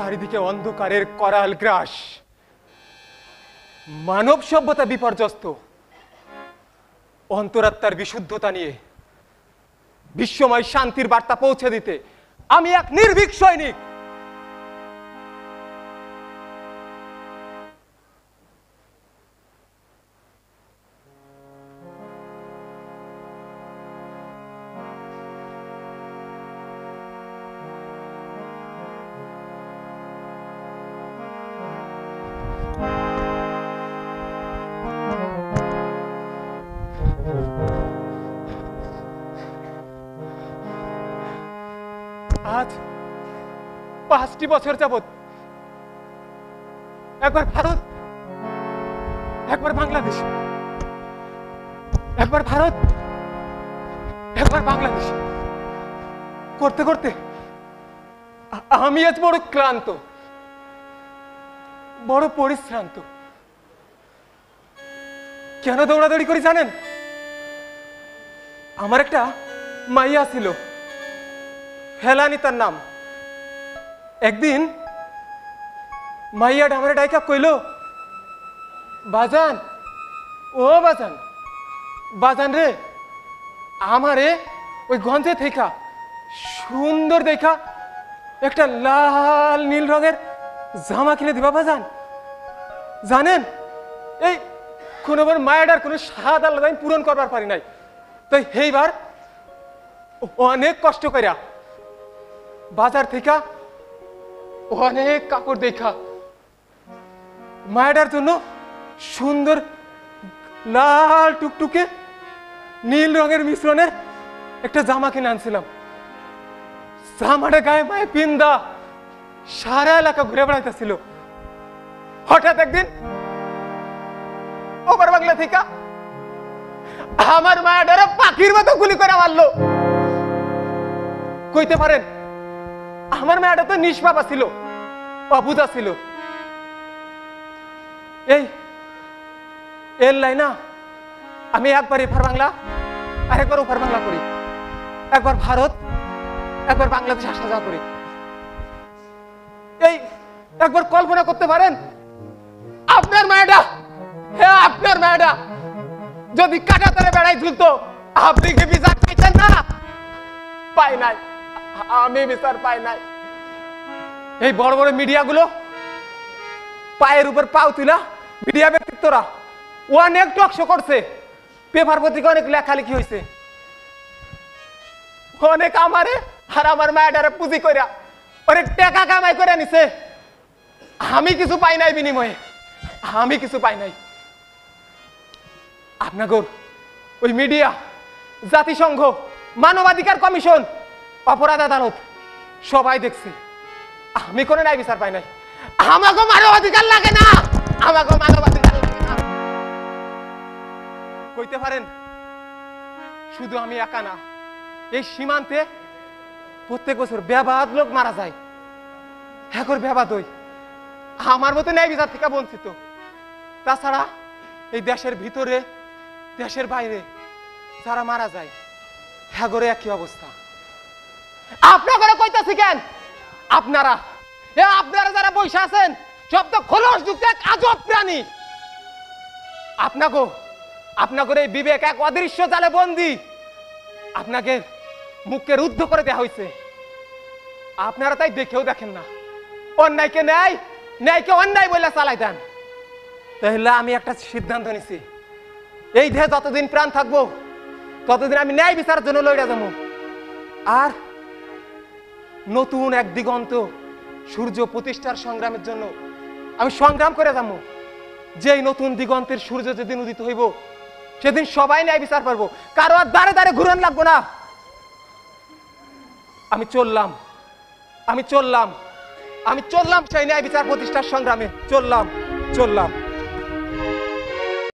চারিদিকে অন্ধকারের করাল গ্রাস, মানব সভ্যতা বিপর্যস্ত। অন্তরাত্মার বিশুদ্ধতা নিয়ে বিশ্বময় শান্তির বার্তা পৌঁছে দিতে আমি এক নির্ভীক সৈনিক। আজ 5টি বছর যাবত একবার ভারত, একবার বাংলাদেশ, একবার ভারত, একবার বাংলাদেশ করতে করতে আমি আজ বড় ক্লান্ত, বড় পরিশ্রান্ত। কেন দৌড়াদৌড়ি করি জানেন? আমার একটা মাইয়া ছিল, হেলানি তার নাম। একদিন মাইয়া ডামারে ডাইকা কইল, বাজান, ও বাজান, বাজান রে, আমারে ওই গঞ্জে থেকে সুন্দর দেখা একটা লাল নীল রঙের জামা কিনে দিবা বাজান। জানেন, এই কোনোবার মায়াটার কোনো স্বাদ আলাদা আমি পূরণ করবার পারি নাই। তো এইবার অনেক কষ্ট করিয়া বাজার থেকে অনেক কাপড় দেখা মায়াটার জন্য সুন্দর লাল টুকটুকে নীল রঙের মিশ্রণের একটা জামা কিনে আনছিলাম। জামাটা গায়ে মায়ে পিন্দা সারা এলাকা ঘুরে বেড়াইতেছিল। হঠাৎ একদিন ওপার বাংলা থেকে আমার মায়াটারে পাখির মতো গুলি করে মারলো। কইতে পারেন আমার মেয়েটা তো নিষ্পাপা ছিল, অবুঝা ছিল। এই এর লাইনা আমি একবার এপার বাংলা আর একবার ওপার বাংলা করি, একবার ভারত একবার বাংলাদেশ আসা যাওয়া করি। এই একবার কল্পনা করতে পারেন আপনার মেয়েটা, হ্যাঁ আপনার মেয়েটা যদি কাটা তারে বেড়াই ঝুলতো, আপনি কি বিচার পাইছেন না? পাই নাই, আমি বিচার পাই নাই। এই বড় বড় মিডিয়াগুলো পায়ের উপর পাও তুলা মিডিয়া ব্যক্তিত্বরা অনেক টকশো করছে, পেপার পত্রিকা অনেক লেখালেখি হয়েছে, অনেক আমারে আর আমার মায়েরারে পুঁজি কইরা অনেক টাকা কামাই করে নিছে। আমি কিছু পাই নাই বিনিময়ে, আমি কিছু পাই নাই। আপনাগর ওই মিডিয়া, জাতিসংঘ, মানবাধিকার কমিশন, অপরাধ আদালত সবাই দেখছে, আমি কোনো ন্যায় বিচার পাই নাই। আমাকে মানবাধিকার লাগে না, আমাকে মানবাধিকার লাগে না। কইতে পারেন শুধু আমি একা না, এই সীমান্তে প্রত্যেক বছর বেবাদ লোক মারা যায়। এখন বেবাদ হই আমার মতো ন্যায় বিচার থেকে বঞ্চিত। তাছাড়া এই দেশের ভিতরে দেশের বাইরে যারা মারা যায় হ্যাগরে একই অবস্থা। আপনারা কইতাছি কেন? আপনারা আপনারা যারা বসে আছেন সব তো খোলস যুক্ত এক আজব প্রাণী। আপনাকে এই বিবেক এক অদৃশ্য জালে বন্দী, আপনাকে মুখকে রুদ্ধ করে দেওয়া হয়েছে। আপনারা তাই দেখেও দেখেন না, অন্যায়কে ন্যায়, ন্যায়কে অন্যায় বলে চালাই দেন। তাহলে আমি একটা সিদ্ধান্ত নিছি, এই দেহে যতদিন প্রাণ থাকবো ততদিন আমি ন্যায় বিচারের জন্য লড়ে যাবো। আর নতুন এক দিগন্ত সূর্য প্রতিষ্ঠার সংগ্রামের জন্য আমি সংগ্রাম করে যাবো। যেই নতুন দিগন্তের সূর্য যেদিন উদিত হইব সেদিন সবাই ন্যায় বিচার পারবো, কারো আর দাঁড়ে দাঁড়ে ঘুরন লাগবো না। আমি চললাম সেই ন্যায় বিচার প্রতিষ্ঠার সংগ্রামে, চললাম।